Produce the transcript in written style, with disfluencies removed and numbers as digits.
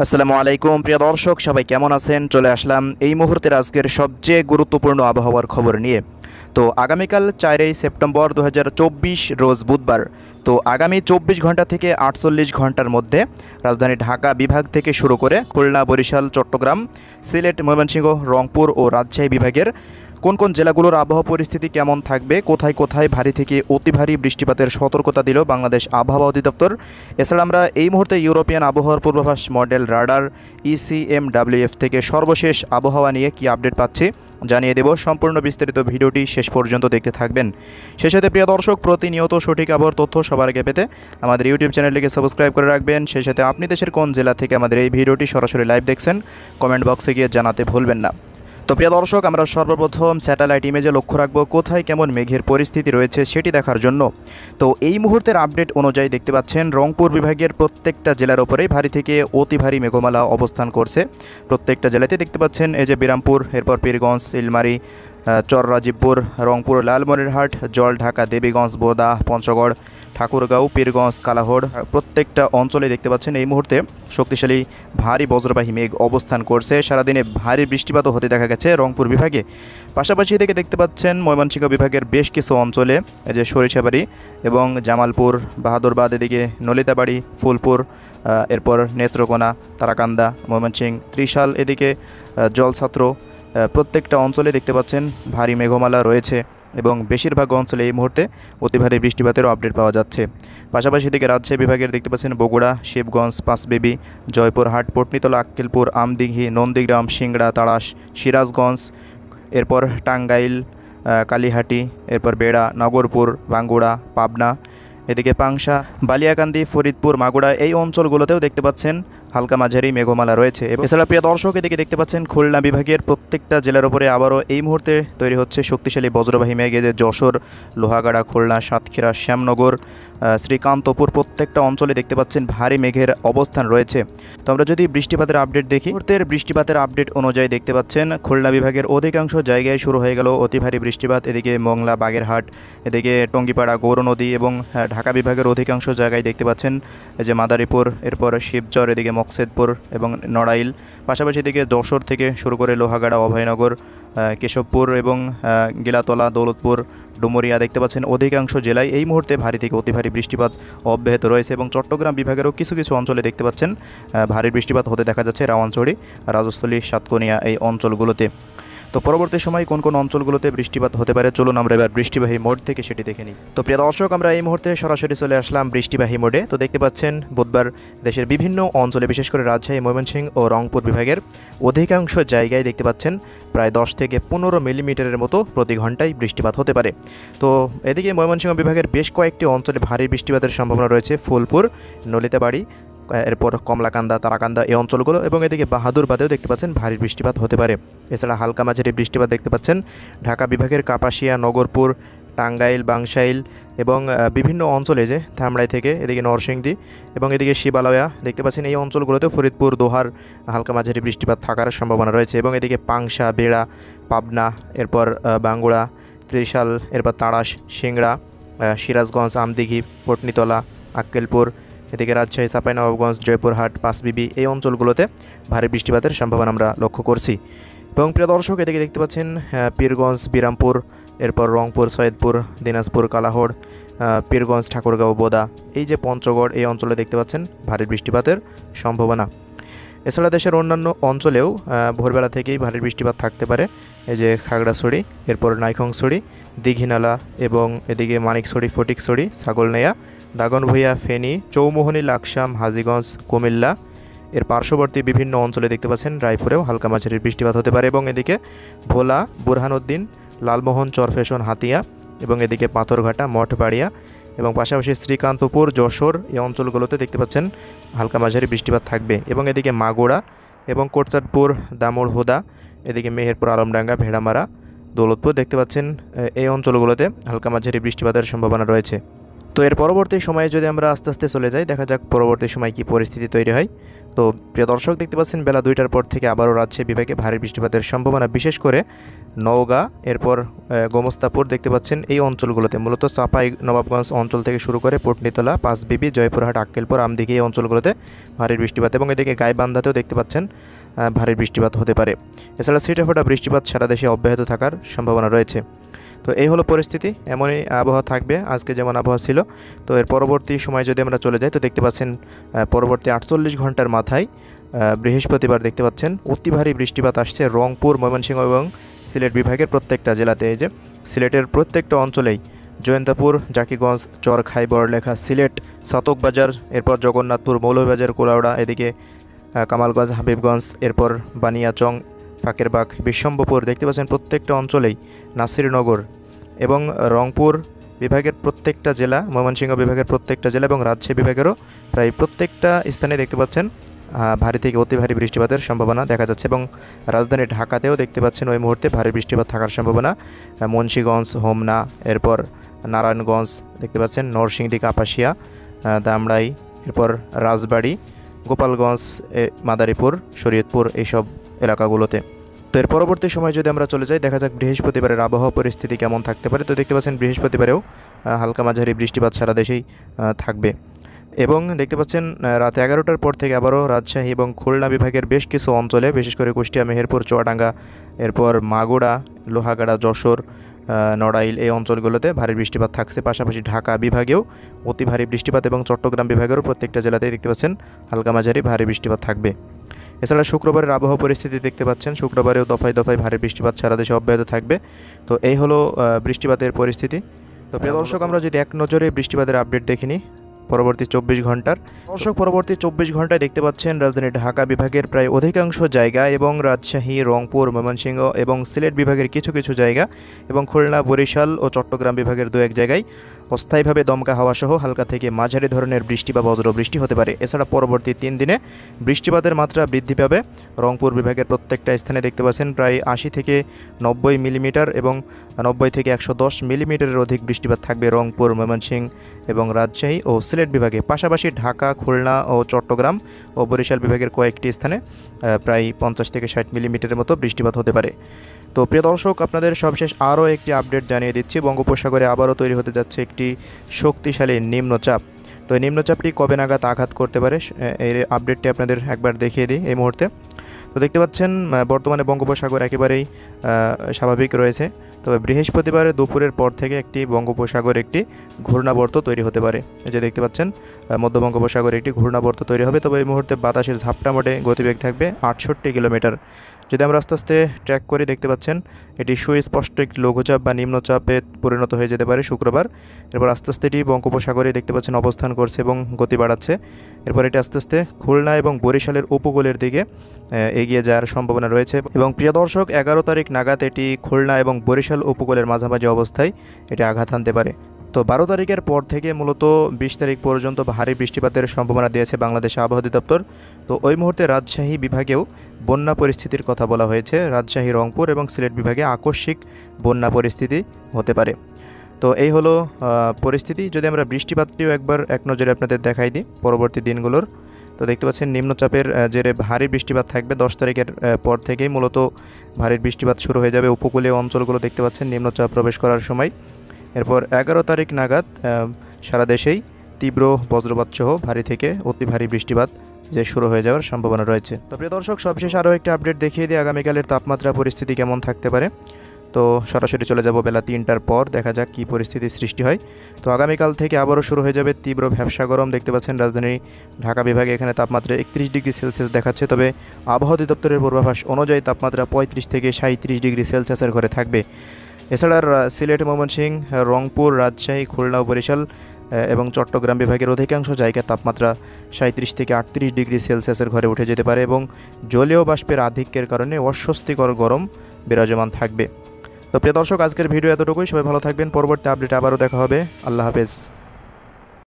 আসসালামু আলাইকুম প্রিয় দর্শক, সবাই কেমন আছেন? চলে আসলাম এই মুহূর্তের আজকের সবচেয়ে গুরুত্বপূর্ণ আবহাওয়ার খবর নিয়ে। তো আগামীকাল 4 সেপ্টেম্বর 2024 রোজ বুধবার। তো আগামী 24 ঘন্টা থেকে 48 ঘন্টার মধ্যে রাজধানী ঢাকা বিভাগ থেকে শুরু করে খুলনা, বরিশাল, চট্টগ্রাম, সিলেট, ময়মনসিংহ, রংপুর ও রাজশাহী বিভাগের কোন কোন জেলাগুলোর আবহাওয়া পরিস্থিতি কেমন থাকবে, কোথায় কোথায় ভারী থেকে অতি ভারী বৃষ্টিপাতের সতর্কতা দিল বাংলাদেশ আবহাওয়া অধিদপ্তর। এছাড়া আমরা এই মুহূর্তে ইউরোপিয়ান আবহাওয়ার পূর্বাভাস মডেল রাডার ECMWF থেকে সর্বশেষ আবহাওয়া নিয়ে কি আপডেট পাচ্ছি জানিয়ে দেব। সম্পূর্ণ বিস্তারিত ভিডিওটি শেষ পর্যন্ত দেখতে থাকবেন। সেই সাথে প্রিয় দর্শক, প্রতিনিয়ত সঠিক আবহাওয়ার তথ্য সবার আগে পেতে আমাদের ইউটিউব চ্যানেলটিকে সাবস্ক্রাইব করে রাখবেন। সেই সাথে আপনি দেশের কোন জেলা থেকে আমাদের এই ভিডিওটি সরাসরি লাইভ দেখছেন কমেন্ট বক্সে গিয়ে জানাতে ভুলবেন না। তো প্রিয় দর্শক, আমরা সর্বপ্রথম স্যাটেলাইট ইমেজে লক্ষ্য রাখবো কোথায় কেমন মেঘের পরিস্থিতি রয়েছে সেটি দেখার জন্য। তো এই মুহূর্তের আপডেট অনুযায়ী দেখতে পাচ্ছেন রংপুর বিভাগের প্রত্যেকটা জেলার উপরেই ভারী থেকে অতি ভারী মেঘমালা অবস্থান করছে। প্রত্যেকটা জেলাতে দেখতে পাচ্ছেন এই যে বিরামপুর, এরপর পীরগঞ্জ, ইলমারী, চর রাজীবপুর, রংপুর, লালমনিরহাট, জলঢাকা, দেবীগঞ্জ, বোদা, পঞ্চগড়, ঠাকুরগাঁও, পীরগঞ্জ, কালাহড় প্রত্যেকটা অঞ্চলে দেখতে পাচ্ছেন এই মুহূর্তে শক্তিশালী ভারী বজ্রবাহী মেঘ অবস্থান করছে। সারাদিনে ভারী বৃষ্টিপাতও হতে দেখা গেছে রংপুর বিভাগে। পাশাপাশি এদিকে দেখতে পাচ্ছেন ময়মনসিংহ বিভাগের বেশ কিছু অঞ্চলে এই যে সরিষাবাড়ি এবং জামালপুর, বাহাদুরবাদ, এদিকে নলিতাবাড়ি, ফুলপুর, এরপর নেত্রকোনা, তারাকান্দা, ময়মনসিংহ, ত্রিশাল, এদিকে জলছাত্র প্রত্যেকটা অঞ্চলে দেখতে পাচ্ছেন ভারী মেঘমালা রয়েছে এবং বেশিরভাগ অঞ্চলে এই মুহূর্তে অতি ভারী বৃষ্টিপাতেরও আপডেট পাওয়া যাচ্ছে। পাশাপাশি দিকে রাজশাহী বিভাগের দেখতে পাচ্ছেন বগুড়া, শিবগঞ্জ, পাঁচবিবি, জয়পুরহাট, পটনীতলা, আক্কেলপুর, আমদিঘি, নন্দীগ্রাম, সিংড়া, তাড়াশ, সিরাজগঞ্জ, এরপর টাঙ্গাইল, কালীহাটি, এরপর বেড়া, নগরপুর, বাঙ্গুড়া, পাবনা, এদিকে পাংশা, বালিয়াকান্দি, ফরিদপুর, মাগুড়া এই অঞ্চলগুলোতেও দেখতে পাচ্ছেন হালকা মাঝারি মেঘমালা রয়েছে। এছাড়া প্রিয় দর্শক, এদিকে দেখতে পাচ্ছেন খুলনা বিভাগের প্রত্যেকটা জেলার উপরে আবারও এই মুহূর্তে তৈরি হচ্ছে শক্তিশালী বজ্রবাহী মেঘ। যে যশোর, লোহাগাড়া, খুলনা, সাতক্ষীরা, শ্যামনগর, শ্রীকান্তপুর প্রত্যেকটা অঞ্চলে দেখতে পাচ্ছেন ভারী মেঘের অবস্থান রয়েছে। তো আমরা যদি বৃষ্টিপাতের আপডেট দেখি, মুহূর্তের বৃষ্টিপাতের আপডেট অনুযায়ী দেখতে পাচ্ছেন খুলনা বিভাগের অধিকাংশ জায়গায় শুরু হয়ে গেল অতি ভারী বৃষ্টিপাত। এদিকে মংলা, বাগেরহাট, এদিকে টঙ্গিপাড়া, গৌরনদী এবং ঢাকা বিভাগের অধিকাংশ জায়গায় দেখতে পাচ্ছেন এই যে মাদারীপুর, এরপর শিবচর, এদিকে মকসেদপুর এবং নড়াইল। পাশাপাশি এদিকে যশোর থেকে শুরু করে লোহাগাড়া, অভয়নগর, কেশবপুর এবং গিলাতলা, দৌলতপুর, ডুমুরিয়া দেখতে পাচ্ছেন অধিকাংশ জেলায় এই মুহূর্তে ভারী থেকে অতি ভারী বৃষ্টিপাত অব্যাহত রয়েছে এবং চট্টগ্রাম বিভাগেরও কিছু কিছু অঞ্চলে দেখতে পাচ্ছেন ভারী বৃষ্টিপাত হতে দেখা যাচ্ছে রাওয়াঞ্চড়ি, রাজস্থলী, সাতকনিয়া এই অঞ্চলগুলোতে। তো পরবর্তী সময় কোন কোন অঞ্চলগুলোতে বৃষ্টিপাত হতে পারে চলুন আমরা এবার বৃষ্টিবাহী মোড থেকে সেটি দেখে নিই। তো প্রিয় দর্শক, আমরা এই মুহূর্তে সরাসরি চলে আসলাম বৃষ্টিবাহী মোডে। তো দেখতে পাচ্ছেন বুধবার দেশের বিভিন্ন অঞ্চলে, বিশেষ করে রাজশাহী, ময়মনসিংহ ও রংপুর বিভাগের অধিকাংশ জায়গায় দেখতে পাচ্ছেন প্রায় 10 থেকে 15 মিলিমিটারের মতো প্রতি ঘন্টায় বৃষ্টিপাত হতে পারে। তো এদিকে ময়মনসিংহ বিভাগের বেশ কয়েকটি অঞ্চলে ভারী বৃষ্টিপাতের সম্ভাবনা রয়েছে। ফুলপুর, নলিতাবাড়ি, এরপর কমলাকান্দা, তারাকান্দা এই অঞ্চলগুলো এবং এদিকে বাহাদুরবাদেও দেখতে পাচ্ছেন ভারী বৃষ্টিপাত হতে পারে। এছাড়া হালকা মাঝারি বৃষ্টিপাত দেখতে পাচ্ছেন ঢাকা বিভাগের কাপাসিয়া, নগরপুর, টাঙ্গাইল, বাংশাইল এবং বিভিন্ন অঞ্চলে যে ধামরাই থেকে এদিকে নরসিংদী এবং এদিকে শিবালয়া দেখতে পাচ্ছেন এই অঞ্চলগুলোতে ফরিদপুর, দোহার হালকা মাঝারি বৃষ্টিপাত থাকার সম্ভাবনা রয়েছে এবং এদিকে পাংশা, বেড়া, পাবনা, এরপর বাঙ্গুড়া, ত্রিশাল, এরপর তাড়াশ, সিংড়া, সিরাজগঞ্জ, আমদিঘি, পটনীতলা, আক্কেলপুর, এদিকে রাজশাহী, চাঁপাইনবাবগঞ্জ, জয়পুরহাট, পাঁচবিবি এই অঞ্চলগুলোতে ভারী বৃষ্টিপাতের সম্ভাবনা আমরা লক্ষ্য করছি। এবং প্রিয় দর্শক, এদিকে দেখতে পাচ্ছেন পীরগঞ্জ, বিরামপুর, এরপর রংপুর, সৈয়দপুর, দিনাজপুর, কালাহড়, পীরগঞ্জ, ঠাকুরগাঁও, বোদা, এই যে পঞ্চগড় এই অঞ্চলে দেখতে পাচ্ছেন ভারী বৃষ্টিপাতের সম্ভাবনা। এছাড়া দেশের অন্যান্য অঞ্চলেও ভোরবেলা থেকেই ভারী বৃষ্টিপাত থাকতে পারে। এই যে খাগড়াছড়ি, এরপর নাইখংছড়ি, দীঘিনালা এবং এদিকে মানিকছড়ি, ফটিকছড়ি, ছাগলনাইয়া, দাগনভূঞা, ফেনী, চৌমোহনী, লাকসাম, হাজীগঞ্জ, কুমিল্লা এর পার্শ্ববর্তী বিভিন্ন অঞ্চলে দেখতে পাচ্ছেন রায়পুরেও হালকা মাঝারি বৃষ্টিপাত হতে পারে এবং এদিকে ভোলা, বুরহানুদ্দিন, লালমোহন, চরফেশন, হাতিয়া এবং এদিকে পাথরঘাটা, মঠবাড়িয়া এবং পাশাপাশি শ্রীকান্তপুর, যশোর এই অঞ্চলগুলোতে দেখতে পাচ্ছেন হালকা মাঝারি বৃষ্টিপাত থাকবে এবং এদিকে মাগুড়া এবং কোটচাঁদপুর, দামুড়হুদা, এদিকে মেহেরপুর, আলমডাঙ্গা, ভেড়ামারা, দৌলতপুর দেখতে পাচ্ছেন এই অঞ্চলগুলোতে হালকা মাঝারি বৃষ্টিপাতের সম্ভাবনা রয়েছে। তো এর পরবর্তী সময়ে যদি আমরা আস্তে আস্তে চলে যাই, দেখা যাক পরবর্তী সময় কী পরিস্থিতি তৈরি হয়। তো প্রিয় দর্শক দেখতে পাচ্ছেন বেলা 2টার পর থেকে আবারও রাজশাহী বিভাগে ভারী বৃষ্টিপাতের সম্ভাবনা, বিশেষ করে নওগাঁ, এরপর গোমস্তাপুর দেখতে পাচ্ছেন এই অঞ্চলগুলোতে, মূলত চাঁপাই নবাবগঞ্জ অঞ্চল থেকে শুরু করে পটনীতলা, পাঁচবিবি, জয়পুরহাট, আক্কেলপুর, আমদিঘি এই অঞ্চলগুলোতে ভারী বৃষ্টিপাত, এবং এদিকে গাইবান্ধাতেও দেখতে পাচ্ছেন ভারী বৃষ্টিপাত হতে পারে। এছাড়া ছিটেফোঁটা বৃষ্টিপাত সারা দেশে অব্যাহত থাকার সম্ভাবনা রয়েছে। তো এই হলো পরিস্থিতি, এমনই আবহাওয়া থাকবে আজকে যেমন আবহাওয়া ছিল। তো এর পরবর্তী সময় যদি আমরা চলে যাই তো দেখতে পাচ্ছেন পরবর্তী 48 ঘন্টার মাথায় বৃহস্পতিবার দেখতে পাচ্ছেন অতি ভারী বৃষ্টিপাত আসছে রংপুর, ময়মনসিংহ এবং সিলেট বিভাগের প্রত্যেকটা জেলাতে। এই যে সিলেটের প্রত্যেকটা অঞ্চলেই জয়ন্তাপুর, জাকিগঞ্জ, চরখাই, বড়লেখা, সিলেট, সাতকবাজার, এরপর জগন্নাথপুর, মৌলভীবাজার, কোলাউড়া, এদিকে কামালগঞ্জ, হাবিবগঞ্জ, এরপর বানিয়াচং, ফাঁকেরবাগ, বিশ্বম্ভরপুর দেখতে পাচ্ছেন প্রত্যেকটা অঞ্চলেই, নাসিরনগর এবং রংপুর বিভাগের প্রত্যেকটা জেলা, ময়মনসিংহ বিভাগের প্রত্যেকটা জেলা এবং রাজশাহী বিভাগেরও প্রায় প্রত্যেকটা স্থানে দেখতে পাচ্ছেন ভারী থেকে অতি ভারী বৃষ্টিপাতের সম্ভাবনা দেখা যাচ্ছে। এবং রাজধানী ঢাকাতেও দেখতে পাচ্ছেন ওই মুহূর্তে ভারী বৃষ্টিপাত থাকার সম্ভাবনা। মুন্সিগঞ্জ, হোমনা, এরপর নারায়ণগঞ্জ দেখতে পাচ্ছেন, নরসিংদী, কাপাসিয়া, দামড়াই, এরপর রাজবাড়ী, গোপালগঞ্জ, মাদারীপুর, শরীয়তপুর এইসব এলাকাগুলোতে। তো এর পরবর্তী সময় যদি আমরা চলে যাই দেখা যাক বৃহস্পতিবারের আবহাওয়া পরিস্থিতি কেমন থাকতে পারে। তো দেখতে পাচ্ছেন বৃহস্পতিবারেও হালকা মাঝারি বৃষ্টিপাত সারা দেশেই থাকবে, এবং দেখতে পাচ্ছেন রাত 11টার পর থেকে আবারও রাজশাহী এবং খুলনা বিভাগের বেশ কিছু অঞ্চলে, বিশেষ করে কুষ্টিয়া, মেহেরপুর, চুয়াডাঙ্গা, এরপর মাগুরা, লোহাগাড়া, যশোর, নড়াইল এই অঞ্চলগুলোতে ভারী বৃষ্টিপাত থাকছে। পাশাপাশি ঢাকা বিভাগেও অতি ভারী বৃষ্টিপাত এবং চট্টগ্রাম বিভাগেরও প্রত্যেকটা জেলাতেই দেখতে পাচ্ছেন হালকা মাঝারি ভারী বৃষ্টিপাত থাকবে। এছাড়া শুক্রবারের আবহাওয়া পরিস্থিতি দেখতে পাচ্ছেন, শুক্রবারেও দফায় দফায় ভারী বৃষ্টিপাত সারা দেশে অব্যাহত থাকবে। তো এই হলো বৃষ্টিপাতের পরিস্থিতি। তো প্রিয় দর্শক, আমরা যদি এক নজরে বৃষ্টিপাতের আপডেট দেখিনি পরবর্তী 24 ঘন্টার, দর্শক পরবর্তী 24 ঘন্টায় দেখতে পাচ্ছেন রাজধানী ঢাকা বিভাগের প্রায় অধিকাংশ জায়গা এবং রাজশাহী, রংপুর, ময়মনসিংহ এবং সিলেট বিভাগের কিছু কিছু জায়গা এবং খুলনা, বরিশাল ও চট্টগ্রাম বিভাগের 2-1 জায়গায় অস্থায়ীভাবে দমকা হাওয়া সহ হালকা থেকে মাঝারি ধরনের বৃষ্টি বা বজ্র বৃষ্টি হতে পারে। এছাড়া পরবর্তী 3 দিনে বৃষ্টিপাতের মাত্রা বৃদ্ধি পাবে। রংপুর বিভাগের প্রত্যেকটা স্থানে দেখতে পাচ্ছেন প্রায় 80 থেকে 90 মিলিমিটার এবং 90 থেকে 110 মিলিমিটারের অধিক বৃষ্টিপাত থাকবে রংপুর, ময়মনসিংহ এবং রাজশাহী ও সিলেট বিভাগে। পাশাপাশি ঢাকা, খুলনা ও চট্টগ্রাম ও বরিশাল বিভাগের কয়েকটি স্থানে প্রায় 50 থেকে 60 মিলিমিটারের মতো বৃষ্টিপাত হতে পারে। তো প্রিয় দর্শক, আপনাদের সবশেষ আরও একটি আপডেট জানিয়ে দিচ্ছি। বঙ্গোপসাগরে আবারও তৈরি হতে যাচ্ছে একটি শক্তিশালী নিম্নচাপ। তো এই নিম্নচাপটি কবে নাগাদ আঘাত করতে পারে এই আপডেটটি আপনাদের একবার দেখিয়ে দিই এই মুহূর্তে। তো দেখতে পাচ্ছেন বর্তমানে বঙ্গোপসাগর একেবারেই স্বাভাবিক রয়েছে, তবে বৃহস্পতিবার দুপুরের পর থেকে একটি বঙ্গোপসাগর একটি ঘূর্ণাবর্ত তৈরি হতে পারে। এই যে দেখতে পাচ্ছেন মধ্য বঙ্গোপসাগরে একটি ঘূর্ণাবর্ত তৈরি হবে, তবে এই মুহূর্তে বাতাসের ঝাপটা মোটে গতিবেগ থাকবে 68 কিলোমিটার। যদি আমরা আস্তে আস্তে ট্র্যাক করে দেখতে পাচ্ছেন এটি সুস্পষ্ট একটি লঘুচাপ বা নিম্নচাপে পরিণত হয়ে যেতে পারে শুক্রবার। এরপর আস্তে আস্তে এটি বঙ্গোপসাগরে দেখতে পাচ্ছেন অবস্থান করছে এবং গতি বাড়াচ্ছে। এরপর এটি আস্তে আস্তে খুলনা এবং বরিশালের উপকূলের দিকে এগিয়ে যাওয়ার সম্ভাবনা রয়েছে। এবং প্রিয় দর্শক, 11 তারিখ নাগাদ এটি খুলনা এবং বরিশাল উপকূলের মাঝামাঝি অবস্থায় এটি আঘাত হানতে পারে। তো 12 তারিখের পর থেকে মূলত 20 তারিখ পর্যন্ত ভারী বৃষ্টিপাতের সম্ভাবনা দিয়েছে বাংলাদেশ আবহাওয়া অধিদপ্তর। তো ওই মুহূর্তে রাজশাহী বিভাগেও বন্যা পরিস্থিতির কথা বলা হয়েছে। রাজশাহী, রংপুর এবং সিলেট বিভাগে আকস্মিক বন্যা পরিস্থিতি হতে পারে। তো এই হলো পরিস্থিতি। যদি আমরা বৃষ্টিপাতটিও একবার এক নজরে আপনাদের দেখাই দিই পরবর্তী দিনগুলোর, তো দেখতে পাচ্ছেন নিম্নচাপের জেরে ভারী বৃষ্টিপাত থাকবে 10 তারিখের পর থেকেই মূলত ভারী বৃষ্টিপাত শুরু হয়ে যাবে উপকূলীয় অঞ্চলগুলো দেখতে পাচ্ছেন নিম্নচাপ প্রবেশ করার সময়। এরপর 11 তারিখ নাগাদ সারা দেশেই তীব্র বজ্রপাত সহ ভারী থেকে অতি ভারী বৃষ্টিপাত যে শুরু হয়ে যাওয়ার সম্ভাবনা রয়েছে। তো প্রিয় দর্শক, সবশেষ আরও একটি আপডেট দেখিয়ে দিই আগামীকালের তাপমাত্রা পরিস্থিতি কেমন থাকতে পারে। তো সরাসরি চলে যাব বেলা 3টার পর, দেখা যাক কী পরিস্থিতি সৃষ্টি হয়। তো আগামীকাল থেকে আবারও শুরু হয়ে যাবে তীব্র ভ্যাপসা গরম। দেখতে পাচ্ছেন রাজধানী ঢাকা বিভাগে এখানে তাপমাত্রা 31 ডিগ্রি সেলসিয়াস দেখাচ্ছে, তবে আবহাওয়া অধিদপ্তরের পূর্বাভাস অনুযায়ী তাপমাত্রা 35 থেকে 37 ডিগ্রি সেলসিয়াসের ঘরে থাকবে। এছাড়া সিলেট, ময়মনসিংহ, রংপুর, রাজশাহী, খুলনা, বরিশাল এবং চট্টগ্রাম বিভাগের অধিকাংশ জায়গায় তাপমাত্রা 37 থেকে 38 ডিগ্রি সেলসিয়াসের ঘরে উঠে যেতে পারে এবং জলীয় বাষ্পের আধিক্যের কারণে অস্বস্তিকর গরম বিরাজমান থাকবে। তো প্রিয় দর্শক, আজকের ভিডিও এতটুকুই। সবাই ভালো থাকবেন। পরবর্তী আপডেট আবারও দেখা হবে। আল্লাহ হাফেজ।